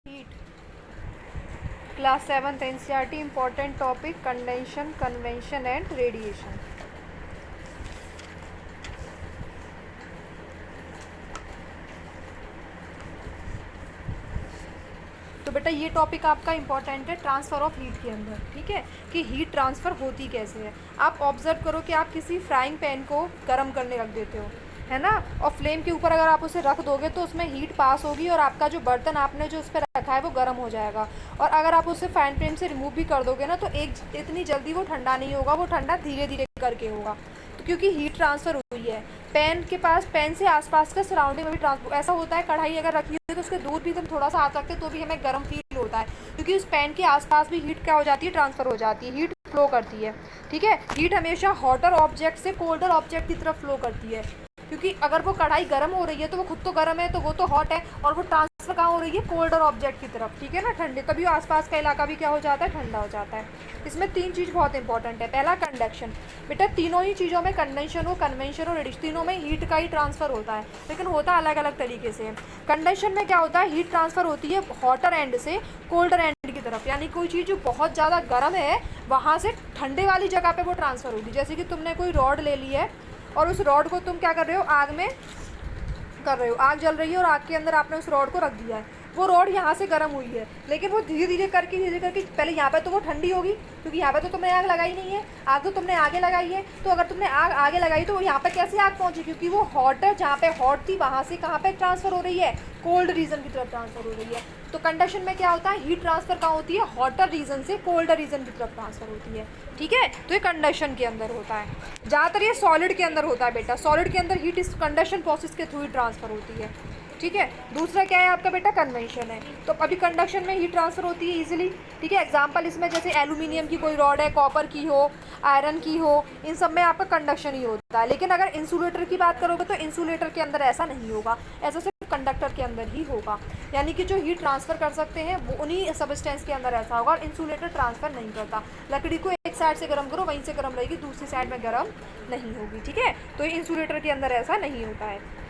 Heat class 7th NCERT important topic conduction, convection and radiation. तो बेटा ये topic आपका इम्पॉर्टेंट है ट्रांसफ़र ऑफ हीट के अंदर, ठीक है, कि हीट ट्रांसफ़र होती कैसे है। आप ऑब्जर्व करो कि आप किसी फ्राइंग पैन को गर्म करने रख देते हो, है ना, और फ्लेम के ऊपर अगर आप उसे रख दोगे तो उसमें हीट पास होगी और आपका जो बर्तन आपने जो उस पर रखा है वो गर्म हो जाएगा। और अगर आप उसे फैन फ्लेम से रिमूव भी कर दोगे ना तो इतनी जल्दी वो ठंडा नहीं होगा, वो ठंडा धीरे धीरे करके होगा, तो क्योंकि हीट ट्रांसफ़र हुई है पैन के पास, पैन से आसपास का सराउंडिंग में भी ट्रांसफर। ऐसा होता है कढ़ाई अगर रखी है तो उसके दूर भी तुम थोड़ा सा हाथ रखते तो भी हमें गर्म फील होता है, क्योंकि उस पैन के आसपास भी हीट क्या हो जाती है, ट्रांसफ़र हो जाती है, हीट फ्लो करती है, ठीक है। हीट हमेशा हॉटर ऑब्जेक्ट से कोल्डर ऑब्जेक्ट की तरफ फ्लो करती है, क्योंकि अगर वो कढ़ाई गर्म हो रही है तो वो खुद तो गर्म है, तो वो तो हॉट है, और वो ट्रांसफ़र कहाँ हो रही है, कोल्डर ऑब्जेक्ट की तरफ, ठीक है ना, ठंडे, तभी आसपास का इलाका भी क्या हो जाता है, ठंडा हो जाता है। इसमें तीन चीज़ बहुत इंपॉर्टेंट है। पहला कंडक्शन, बेटा तीनों ही चीज़ों में, कंडेंशन हो, कन्वेंशन और रेडिएशन, तीनों में हीट का ही ट्रांसफ़र होता है, लेकिन होता अलग अलग तरीके से। कंडेंशन में क्या होता है, हीट ट्रांसफ़र होती है हॉटर एंड से कोल्डर एंड की तरफ, यानी कोई चीज़ जो बहुत ज़्यादा गर्म है वहाँ से ठंडे वाली जगह पे वो ट्रांसफ़र होगी। जैसे कि तुमने कोई रॉड ले ली है और उस रॉड को तुम क्या कर रहे हो, आग में कर रहे हो, आग जल रही है और आग के अंदर आपने उस रॉड को रख दिया है, वो रॉड यहाँ से गर्म हुई है, लेकिन वो धीरे धीरे करके पहले यहाँ पे तो वो ठंडी होगी, क्योंकि यहाँ पे तो तुमने आग लगाई नहीं है, आग तो तुमने आगे लगाई है, तो अगर तुमने आग आगे लगाई तो यहाँ पे कैसे आग पहुँची, क्योंकि वो हॉट है, जहाँ पे हॉट थी वहाँ से कहाँ पे ट्रांसफ़र हो रही है, कोल्ड रीजन की तरफ ट्रांसफ़र हो रही है। तो कंडक्शन में क्या होता है, हीट ट्रांसफ़र कहाँ होती है, हॉटर रीजन से कोल्डर रीजन की तरफ ट्रांसफ़र होती है, ठीक है। तो ये कंडक्शन के अंदर होता है, ज़्यादातर ये सॉलिड के अंदर होता है बेटा, सॉलिड के अंदर हीट इस कंडक्शन प्रोसेस के थ्रू ही ट्रांसफ़र होती है, ठीक है। दूसरा क्या है आपका बेटा, कन्वेंशन है। तो अभी कंडक्शन में हीट ट्रांसफ़र होती है इजीली, ठीक है। एग्जांपल इसमें जैसे एल्यूमिनियम की कोई रॉड है, कॉपर की हो, आयरन की हो, इन सब में आपका कंडक्शन ही होता है। लेकिन अगर इंसुलेटर की बात करोगे तो इंसुलेटर के अंदर ऐसा नहीं होगा, ऐसा सिर्फ कंडक्टर के अंदर ही होगा, यानी कि जो हीट ट्रांसफ़र कर सकते हैं वो उन्हीं सब्सटेंस के अंदर ऐसा होगा, और इंसुलेटर ट्रांसफ़र नहीं करता। लकड़ी को एक साइड से गर्म करो वहीं से गर्म रहेगी, दूसरी साइड में गर्म नहीं होगी, ठीक है। तो इंसुलेटर के अंदर ऐसा नहीं होता है।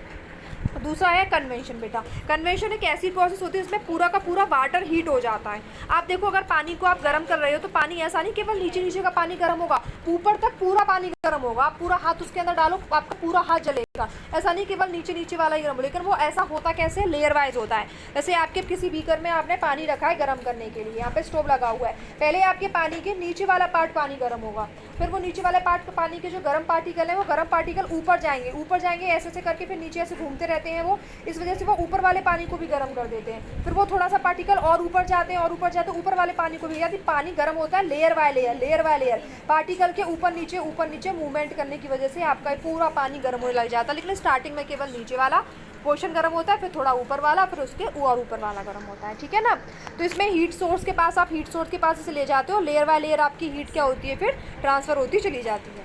दूसरा है कन्वेंशन बेटा, कन्वेंशन एक ऐसी प्रोसेस होती है जिसमें पूरा का पूरा वाटर हीट हो जाता है। आप देखो अगर पानी को आप गर्म कर रहे हो तो पानी ऐसा नहीं केवल नीचे नीचे का पानी गर्म होगा, ऊपर तक पूरा पानी गर्म होगा। आप पूरा हाथ उसके अंदर डालो आपका पूरा हाथ जलेगा, ऐसा नहीं केवल नीचे नीचे वाला ही गर्म हो, लेकिन वो ऐसा होता कैसे, लेयर वाइज होता है। जैसे आपके किसी बीकर में आपने पानी रखा है गर्म करने के लिए, यहाँ पे स्टोव लगा हुआ है, पहले आपके पानी के नीचे वाला पार्ट पानी गर्म होगा, फिर वो नीचे वाले पार्ट पानी के जो गर्म पार्टिकल है वो गर्म पार्टिकल ऊपर जाएंगे ऐसे ऐसे करके, फिर नीचे ऐसे घूमते रहते हैं वो, इस वजह से वो ऊपर वाले पानी को भी गर्म कर देते हैं। फिर वो थोड़ा सा पार्टिकल और ऊपर जाते हैं और ऊपर जाते हैं ऊपर वाले पानी को भी, यदि पानी गर्म होता है लेयर बाय लेयर पार्टिकल के ऊपर नीचे मूवमेंट करने की वजह से आपका पूरा पानी गर्म होने लग जाता है। लेकिन स्टार्टिंग में केवल नीचे वाला पोर्शन गर्म होता है, फिर थोड़ा ऊपर वाला, फिर उसके और ऊपर वाला गर्म होता है, ठीक है ना। तो इसमें हीट सोर्स के पास, आप हीट सोर्स के पास इसे ले जाते हो, लेयर बाय लेयर आपकी हीट क्या होती है, फिर ट्रांसफ़र होती चली जाती है।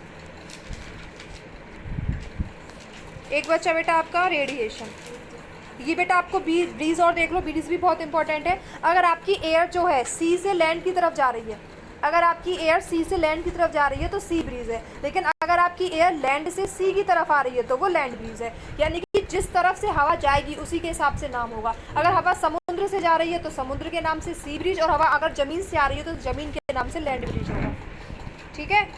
एक बच्चा बेटा आपका रेडिएशन, ये बेटा आपको ब्रीज और देख लो, ब्रीज भी बहुत इंपॉर्टेंट है। अगर आपकी एयर जो है सी से लैंड की तरफ जा रही है, अगर आपकी एयर सी से लैंड की तरफ जा रही है तो सी ब्रीज है, लेकिन अगर आपकी एयर लैंड से सी की तरफ आ रही है तो वो लैंड ब्रीज है, यानी कि जिस तरफ से हवा जाएगी उसी के हिसाब से नाम होगा। अगर हवा समुद्र से जा रही है तो समुद्र के नाम से सी ब्रिज, और हवा अगर ज़मीन से आ रही है तो ज़मीन के नाम से लैंड ब्रिज होगा, ठीक है।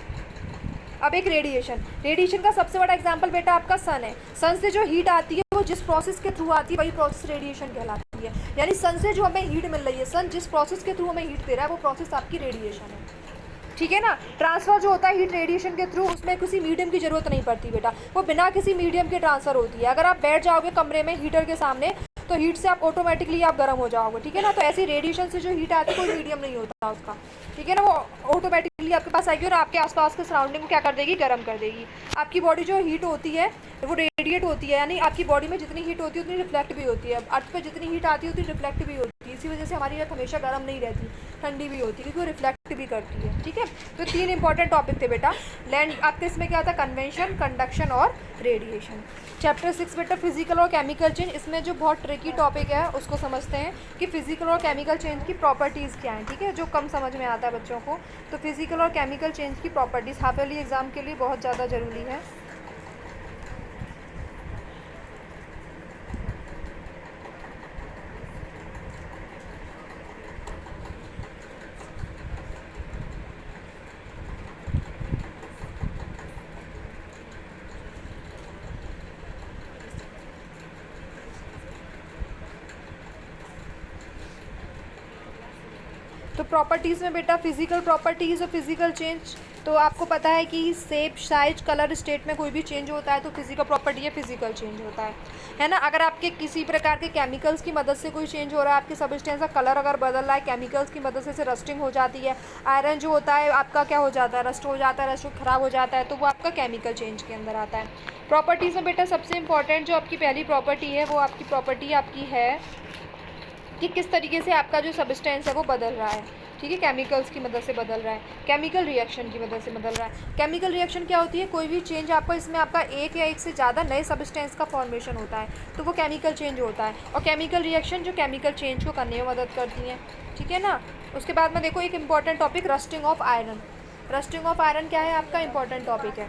अब एक रेडिएशन का सबसे बड़ा एग्जांपल बेटा आपका सन है। सन से जो हीट आती है वो जिस प्रोसेस के थ्रू आती है वही प्रोसेस रेडिएशन कहलाती है, यानी सन से जो हमें हीट मिल रही है, सन जिस प्रोसेस के थ्रू हमें हीट दे रहा है वो प्रोसेस आपकी रेडिएशन है, ठीक है ना। ट्रांसफ़र जो होता है हीट रेडिएशन के थ्रू, उसमें किसी मीडियम की ज़रूरत नहीं पड़ती बेटा, वो बिना किसी मीडियम के ट्रांसफ़र होती है। अगर आप बैठ जाओगे कमरे में हीटर के सामने तो हीट से आप ऑटोमेटिकली आप गर्म हो जाओगे, ठीक है ना। तो ऐसी रेडिएशन से जो हीट आती है कोई मीडियम नहीं होता उसका, ठीक है ना, वो ऑटोमेटिकली आपके पास आएगी और आपके आसपास के सराउंडिंग को क्या कर देगी, गर्म कर देगी। आपकी बॉडी जो हीट होती है वो रेडिएट होती है, यानी आपकी बॉडी में जितनी हीट होती है उतनी रिफ्लेक्ट भी होती है। अर्थ पे जितनी हीट आती है उतनी रिफ्लेक्ट भी होती है, इसी वजह से हमारी अर्थ हमेशा गर्म नहीं रहती, ठंडी भी होती है, क्योंकि वो रिफ्लेक्ट भी करती है, ठीक है। तो तीन इंपॉर्टेंट टॉपिक थे बेटा, लैंड आपके इसमें क्या था, कन्वेंशन, कंडक्शन और रेडिएशन। चैप्टर 6 बेटा फिजिकल और केमिकल चेंज, इसमें जो बहुत ट्रिकी टॉपिक है उसको समझते हैं कि फिजिकल और केमिकल चेंज की प्रॉपर्टीज़ क्या हैं, ठीक है, जो कम समझ में आता है बच्चों को। तो फिजिकल और केमिकल चेंज की प्रॉपर्टीज़ हाफ ईयरली एग्जाम के लिए बहुत ज़्यादा ज़रूरी है। तो प्रॉपर्टीज़ में बेटा फिजिकल प्रॉपर्टीज़ और फिजिकल चेंज, तो आपको पता है कि शेप, साइज, कलर, स्टेट में कोई भी चेंज होता है तो फिजिकल प्रॉपर्टी या फिजिकल चेंज होता है ना। अगर आपके किसी प्रकार के केमिकल्स की मदद से कोई चेंज हो रहा है, आपके सब्सटेंस का कलर अगर बदल रहा है केमिकल्स की मदद से रस्टिंग हो जाती है, आयरन जो होता है आपका क्या हो जाता है, रस्ट हो जाता है, रस्ट ख़राब हो जाता है, तो वो आपका केमिकल चेंज के अंदर आता है। प्रॉपर्टीज़ में बेटा सबसे इंपॉर्टेंट जो आपकी पहली प्रॉपर्टी है वो आपकी प्रॉपर्टी आपकी है कि किस तरीके से आपका जो सब्सटेंस है वो बदल रहा है, ठीक है, केमिकल्स की मदद से बदल रहा है, केमिकल रिएक्शन की मदद से बदल रहा है। केमिकल रिएक्शन क्या होती है, कोई भी चेंज आपको इसमें आपका एक या एक से ज़्यादा नए सब्सटेंस का फॉर्मेशन होता है तो वो केमिकल चेंज होता है, और केमिकल रिएक्शन जो केमिकल चेंज को करने में मदद करती हैं, ठीक है ना। उसके बाद में देखो एक important topic rusting of iron. Rusting of iron क्या है, आपका इंपॉर्टेंट टॉपिक है।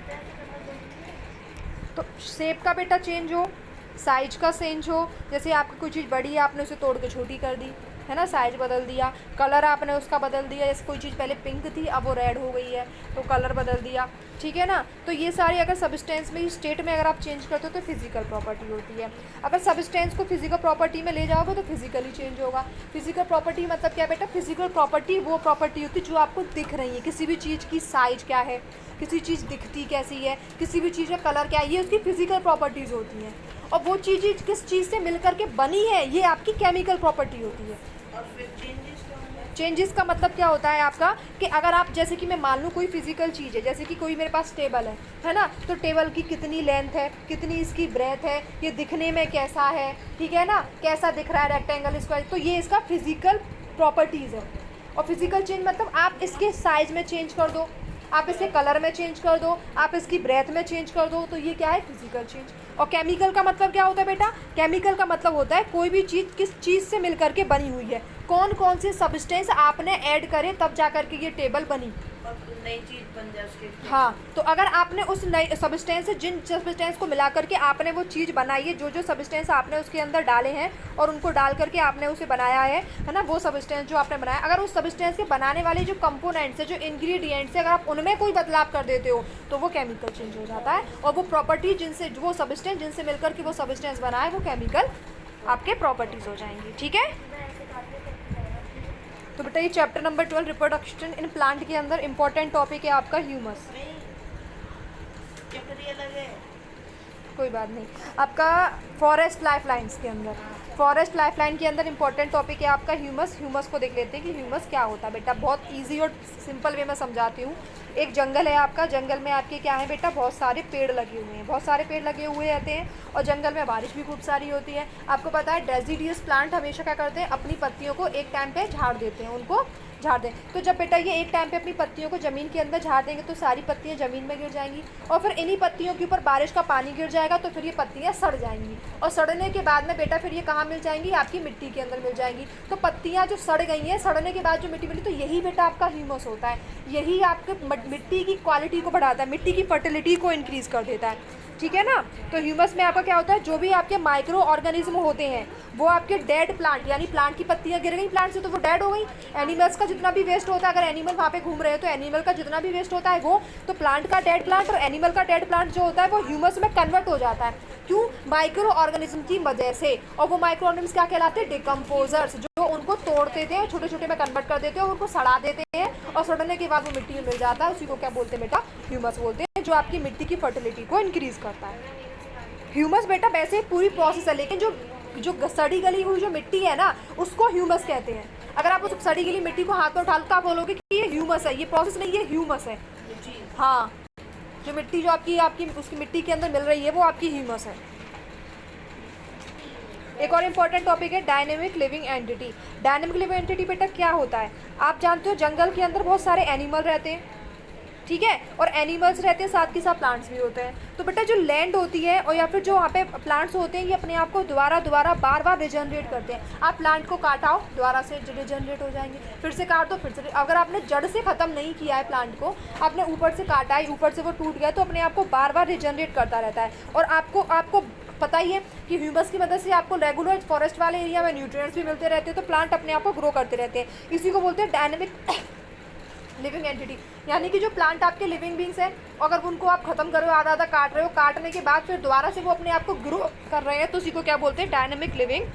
तो शेप का बेटा चेंज हो, साइज का चेंज हो, जैसे आपकी कोई चीज़ बड़ी है आपने उसे तोड़ के छोटी कर दी, है ना, साइज बदल दिया। कलर आपने उसका बदल दिया, जैसे कोई चीज़ पहले पिंक थी अब वो रेड हो गई है तो कलर बदल दिया, ठीक है ना। तो ये सारी अगर सब्सटेंस में, स्टेट में अगर आप चेंज करते हो तो फिजिकल प्रॉपर्टी होती है। अगर सब्सटेंस को फिजिकल प्रॉपर्टी में ले जाओगे तो फिजिकली चेंज होगा। फिजिकल प्रॉपर्टी मतलब क्या बेटा, फिजिकल प्रॉपर्टी वो प्रॉपर्टी होती है जो आपको दिख रही है, किसी भी चीज़ की साइज क्या है, किसी चीज़ दिखती कैसी है, किसी भी चीज़ का कलर क्या है, ये उसकी फिजिकल प्रॉपर्टीज़ होती हैं। और वो चीज़ किस चीज़ से मिलकर के बनी है ये आपकी केमिकल प्रॉपर्टी होती है। और फिर चेंजेस का मतलब क्या होता है आपका कि अगर आप, जैसे कि मैं मान लूँ कोई फिजिकल चीज़ है, जैसे कि कोई मेरे पास टेबल है ना, तो टेबल की कितनी लेंथ है, कितनी इसकी ब्रेथ है, ये दिखने में कैसा है, ठीक है ना, कैसा दिख रहा है, रेक्टेंगल, स्क्वायर, तो ये इसका फिजिकल प्रॉपर्टीज़ है। और फिजिकल चेंज मतलब आप इसके साइज में चेंज कर दो, आप इसके कलर में चेंज कर दो, आप इसकी ब्रेथ में चेंज कर दो, तो ये क्या है, फिजिकल चेंज। और केमिकल का मतलब क्या होता है बेटा, केमिकल का मतलब होता है कोई भी चीज़ किस चीज़ से मिलकर के बनी हुई है, कौन कौन से सब्सटेंस आपने ऐड करे तब जा कर के ये टेबल बनी, और नई चीज़ बन जाए उसके। हाँ, तो अगर आपने उस नई सब्सटेंस से, जिन सब्सटेंस को मिला करके आपने वो चीज़ बनाई है, जो जो सब्सटेंस आपने उसके अंदर डाले हैं और उनको डाल करके आपने उसे बनाया है ना, वो सब्सटेंस जो आपने बनाया, अगर उस सब्सटेंस के बनाने वाले जो कंपोनेंट्स है, जो इंग्रेडिएंट्स है, अगर आप उनमें कोई बदलाव कर देते हो तो वो केमिकल चेंज हो जाता है। और वो प्रॉपर्टी जिनसे, वो सब्सटेंस जिनसे मिलकर के वो सब्सटेंस बना है वो केमिकल आपके प्रॉपर्टीज़ हो जाएंगी, ठीक है। तो बेटा ये chapter number 12 reproduction in plant के अंदर इंपॉर्टेंट टॉपिक है आपका ह्यूमस। चैप्टर ये अलग है, कोई बात नहीं। आपका फॉरेस्ट लाइफलाइंस के अंदर, फॉरेस्ट लाइफलाइन के अंदर इंपॉर्टेंट टॉपिक है आपका ह्यूमस। ह्यूमस को देख लेते हैं कि ह्यूमस क्या होता है बेटा, बहुत इजी और सिंपल वे में समझाती हूँ। एक जंगल है आपका, जंगल में आपके क्या है बेटा, बहुत सारे पेड़ लगे हुए हैं, बहुत सारे पेड़ लगे हुए रहते हैं, और जंगल में बारिश भी खूब सारी होती है। आपको पता है डेसिडियस प्लांट हमेशा क्या करते हैं, अपनी पत्तियों को एक टाइम पे झाड़ देते हैं, उनको झाड़ दें। तो जब बेटा ये एक टाइम पे अपनी पत्तियों को ज़मीन के अंदर झाड़ देंगे तो सारी पत्तियां ज़मीन में गिर जाएंगी, और फिर इन्हीं पत्तियों के ऊपर बारिश का पानी गिर जाएगा तो फिर ये पत्तियां सड़ जाएंगी, और सड़ने के बाद में बेटा फिर ये कहाँ मिल जाएंगी, आपकी मिट्टी के अंदर मिल जाएंगी। तो पत्तियां जो सड़ गई हैं, सड़ने के बाद जो मिट्टी मिली, तो यही बेटा आपका ह्यूमस होता है। यही आपके मिट्टी की क्वालिटी को बढ़ाता है, मिट्टी की फर्टिलिटी को इंक्रीज़ कर देता है, ठीक है ना। तो ह्यूमस में आपका क्या होता है, जो भी आपके माइक्रो ऑर्गेनिज्म होते हैं वो आपके डेड प्लांट, यानी प्लांट की पत्तियां गिर गई प्लांट से तो वो डेड हो गई। एनिमल्स का जितना भी वेस्ट होता है, अगर एनिमल वहाँ पे घूम रहे हैं तो एनिमल का जितना भी वेस्ट होता है वो, तो प्लांट का डेड प्लांट और एनिमल का डेड प्लांट जो होता है वो ह्यूमस में कन्वर्ट हो जाता है। क्यों, माइक्रो ऑर्गेनिज्म की वजह से। और वो माइक्रो ऑर्गेनिज्म क्या कहलाते हैं, डिकम्पोजर्स, जो उनको तोड़ते थे, छोटे छोटे में कन्वर्ट कर देते हैं और उनको सड़ा देते हैं, और सड़ने के बाद वो मिट्टी में मिल जाता है, उसी को क्या बोलते हैं बेटा, ह्यूमस बोलते हैं, जो आपकी मिट्टी की फर्टिलिटी को इंक्रीज़ करता है। ह्यूमस बेटा वैसे पूरी प्रोसेस है, लेकिन जो सड़ी गली हुई जो मिट्टी है ना उसको ह्यूमस कहते हैं। अगर आप उस सड़ी गली मिट्टी को हाथ में उठा लो तो आप बोलोगे कि ये ह्यूमस है, ये प्रोसेस नहीं, ये ह्यूमस है। हाँ, जो मिट्टी जो आपकी उसकी मिट्टी के अंदर मिल रही है वो आपकी ह्यूमस है। एक और इम्पॉर्टेंट टॉपिक है dynamic living entity. Dynamic living entity बेटा क्या होता है, आप जानते हो जंगल के अंदर बहुत सारे एनिमल रहते हैं, ठीक है, और एनिमल्स रहते हैं, साथ के साथ प्लांट्स भी होते हैं। तो बेटा जो लैंड होती है और या फिर जो वहाँ पे प्लांट्स होते हैं, ये अपने आप को दोबारा बार बार रिजनरेट करते हैं। आप प्लांट को काटाओ, दोबारा से रिजनरेट हो जाएंगे, फिर से काट दो, फिर से। अगर आपने जड़ से ख़त्म नहीं किया है प्लांट को, आपने ऊपर से काटा है, ऊपर से वो टूट गया, तो अपने आप को बार बार रिजनरेट करता रहता है। और आपको पता ही है कि ह्यूमस की मदद से आपको रेगुलर फॉरेस्ट वाले एरिया में न्यूट्रिएंट्स भी मिलते रहते हैं, तो प्लांट अपने आप को ग्रो करते रहते हैं। इसी को बोलते हैं डायनेमिक लिविंग एंटिटी। यानी कि जो प्लांट आपके लिविंग बींग्स हैं, अगर उनको आप खत्म कर रहे हो, आधा काट रहे हो, काटने के बाद फिर दोबारा से वो अपने आप को ग्रो कर रहे हैं, तो उसी को क्या बोलते हैं, डायनेमिक लिविंग